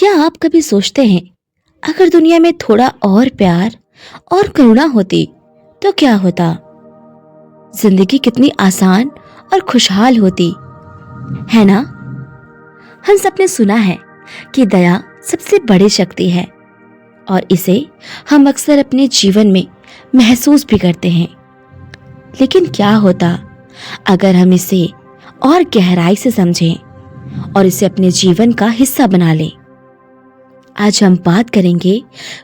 क्या आप कभी सोचते हैं, अगर दुनिया में थोड़ा और प्यार और करुणा होती तो क्या होता? जिंदगी कितनी आसान और खुशहाल होती, है ना? हम सबने सुना है कि दया सबसे बड़ी शक्ति है और इसे हम अक्सर अपने जीवन में महसूस भी करते हैं। लेकिन क्या होता अगर हम इसे और गहराई से समझें और इसे अपने जीवन का हिस्सा बना लें? आज हम बात करेंगे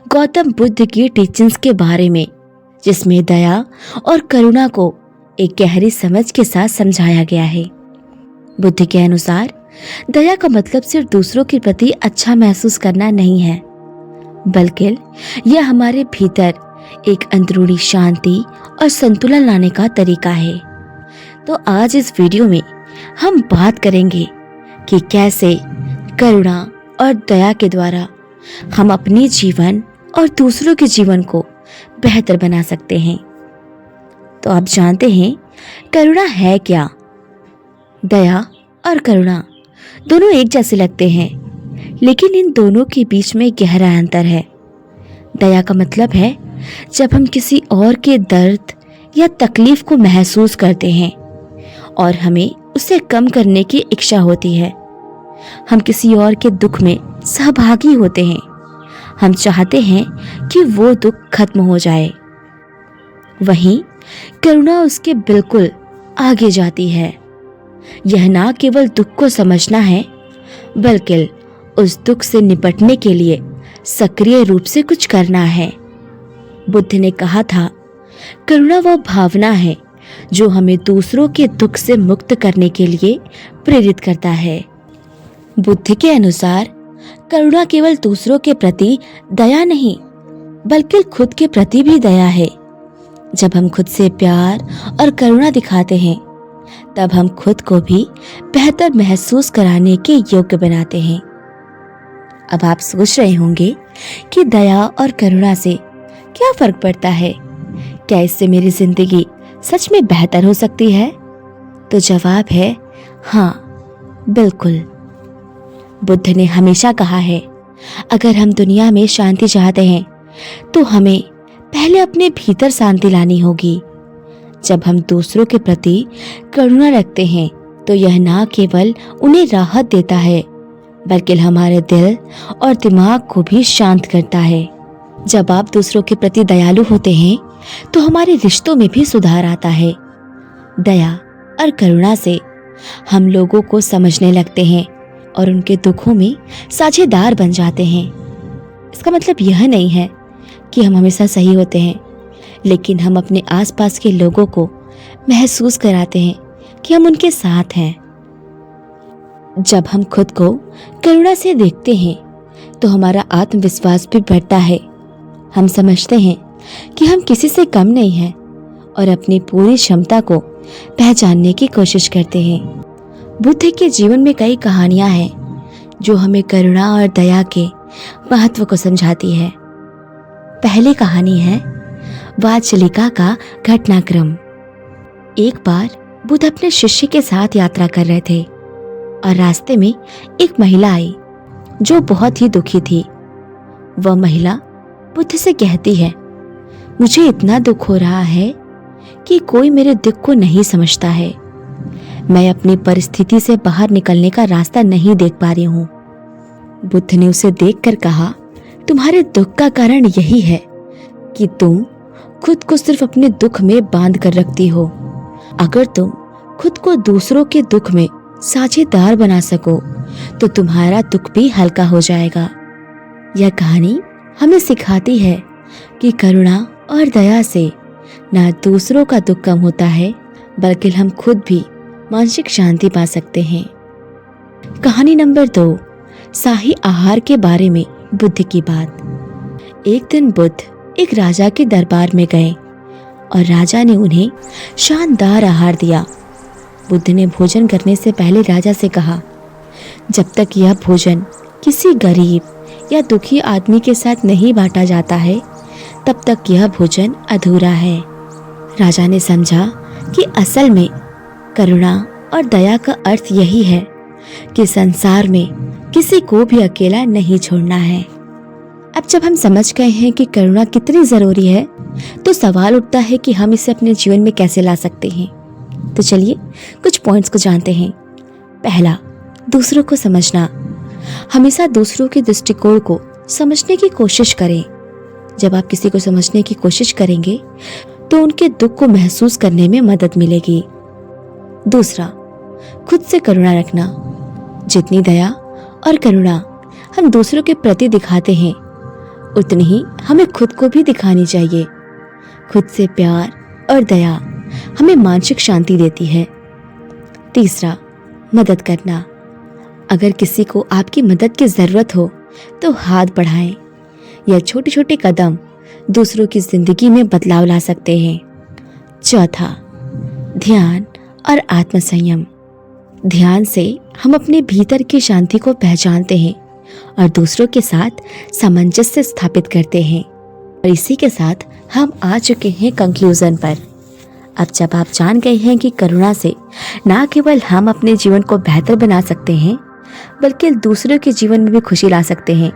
गौतम बुद्ध की टीचिंग्स के बारे में, जिसमें दया और करुणा को एक गहरी समझ के साथ समझाया गया है। बुद्ध के अनुसार दया का मतलब सिर्फ दूसरों के प्रति अच्छा महसूस करना नहीं है, बल्कि यह हमारे भीतर एक अंदरूनी शांति और संतुलन लाने का तरीका है। तो आज इस वीडियो में हम बात करेंगे कि कैसे करुणा और दया के द्वारा हम अपने जीवन और दूसरों के जीवन को बेहतर बना सकते हैं। तो आप जानते हैं करुणा है क्या? दया और करुणा दोनों एक जैसे लगते हैं, लेकिन इन दोनों के बीच में गहरा अंतर है। दया का मतलब है जब हम किसी और के दर्द या तकलीफ को महसूस करते हैं और हमें उसे कम करने की इच्छा होती है। हम किसी और के दुख में सहभागी होते हैं। हम चाहते हैं कि वो दुख खत्म हो जाए। वहीं करुणा उसके बिल्कुल आगे जाती है। यह ना केवल दुख को समझना है, बल्कि उस दुख से निपटने के लिए सक्रिय रूप से कुछ करना है। बुद्ध ने कहा था, करुणा वह भावना है जो हमें दूसरों के दुख से मुक्त करने के लिए प्रेरित करता है। बुद्ध के अनुसार करुणा केवल दूसरों के प्रति दया नहीं, बल्कि खुद के प्रति भी दया है। जब हम खुद से प्यार और करुणा दिखाते हैं, तब हम खुद को भी बेहतर महसूस कराने के योग्य बनाते हैं। अब आप सोच रहे होंगे कि दया और करुणा से क्या फर्क पड़ता है? क्या इससे मेरी जिंदगी सच में बेहतर हो सकती है? तो जवाब है हाँ, बिल्कुल। बुद्ध ने हमेशा कहा है, अगर हम दुनिया में शांति चाहते हैं तो हमें पहले अपने भीतर शांति लानी होगी। जब हम दूसरों के प्रति करुणा रखते हैं तो यह ना केवल उन्हें राहत देता है, बल्कि हमारे दिल और दिमाग को भी शांत करता है। जब आप दूसरों के प्रति दयालु होते हैं तो हमारे रिश्तों में भी सुधार आता है। दया और करुणा से हम लोगों को समझने लगते हैं और उनके दुखों में साझेदार बन जाते हैं। इसका मतलब यह नहीं है कि हम हमेशा सही होते हैं, लेकिन हम अपने आसपास के लोगों को महसूस कराते हैं कि हम उनके साथ हैं। जब हम खुद को करुणा से देखते हैं तो हमारा आत्मविश्वास भी बढ़ता है। हम समझते हैं कि हम किसी से कम नहीं हैं और अपनी पूरी क्षमता को पहचानने की कोशिश करते हैं। बुद्ध के जीवन में कई कहानियां हैं जो हमें करुणा और दया के महत्व को समझाती है। पहली कहानी है वात्सलिका का घटनाक्रम। एक बार बुद्ध अपने शिष्य के साथ यात्रा कर रहे थे और रास्ते में एक महिला आई जो बहुत ही दुखी थी। वह महिला बुद्ध से कहती है, मुझे इतना दुख हो रहा है कि कोई मेरे दुख को नहीं समझता है। मैं अपनी परिस्थिति से बाहर निकलने का रास्ता नहीं देख पा रही हूँ। बुद्ध ने उसे देखकर कहा, तुम्हारे दुख का कारण यही है कि तुम खुद को सिर्फ अपने दुख में बांध कर रखती हो। अगर तुम खुद को दूसरों के दुख में साझेदार बना सको तो तुम्हारा दुख भी हल्का हो जाएगा। यह कहानी हमें सिखाती है कि करुणा और दया से न दूसरों का दुख कम होता है, बल्कि हम खुद भी मानसिक शांति पा सकते हैं। कहानी नंबर 2, शाही आहार के बारे में बुद्ध की बात। एक दिन बुद्ध एक राजा के दरबार में गए और राजा ने उन्हें शानदार आहार दिया। बुद्ध ने भोजन करने से पहले राजा से कहा, जब तक यह भोजन किसी गरीब या दुखी आदमी के साथ नहीं बांटा जाता है, तब तक यह भोजन अधूरा है। राजा ने समझा कि असल में करुणा और दया का अर्थ यही है कि संसार में किसी को भी अकेला नहीं छोड़ना है। अब जब हम समझ गए हैं कि करुणा कितनी जरूरी है, तो सवाल उठता है कि हम इसे अपने जीवन में कैसे ला सकते हैं। तो चलिए कुछ पॉइंट्स को जानते हैं। पहला, दूसरों को समझना। हमेशा दूसरों के दृष्टिकोण को समझने की कोशिश करें। जब आप किसी को समझने की कोशिश करेंगे तो उनके दुख को महसूस करने में मदद मिलेगी। दूसरा, खुद से करुणा रखना। जितनी दया और करुणा हम दूसरों के प्रति दिखाते हैं, उतनी ही हमें खुद को भी दिखानी चाहिए। खुद से प्यार और दया हमें मानसिक शांति देती है। तीसरा, मदद करना। अगर किसी को आपकी मदद की जरूरत हो तो हाथ बढ़ाएं। यह छोटे छोटे कदम दूसरों की जिंदगी में बदलाव ला सकते हैं। चौथा, ध्यान और आत्मसंयम। ध्यान से हम अपने भीतर की शांति को पहचानते हैं और दूसरों के साथ सामंजस्य स्थापित करते हैं। और इसी के साथ हम आ चुके हैं कंक्लूजन पर। अब जब आप जान गए हैं कि करुणा से ना केवल हम अपने जीवन को बेहतर बना सकते हैं, बल्कि दूसरों के जीवन में भी खुशी ला सकते हैं,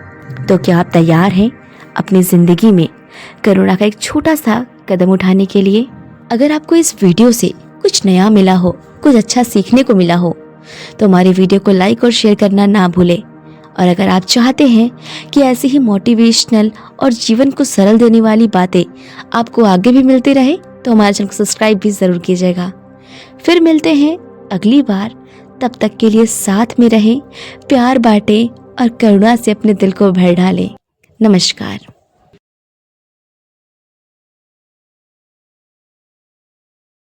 तो क्या आप तैयार हैं अपनी जिंदगी में करुणा का एक छोटा सा कदम उठाने के लिए? अगर आपको इस वीडियो से कुछ नया मिला हो, कुछ अच्छा सीखने को मिला हो, तो हमारे वीडियो को लाइक और शेयर करना ना भूलें। और अगर आप चाहते हैं कि ऐसी ही मोटिवेशनल और जीवन को सरल देने वाली बातें आपको आगे भी मिलती रहे, तो हमारे चैनल को सब्सक्राइब भी जरूर कीजिएगा। फिर मिलते हैं अगली बार। तब तक के लिए साथ में रहें, प्यार बांटें और करुणा से अपने दिल को भर डालें। नमस्कार।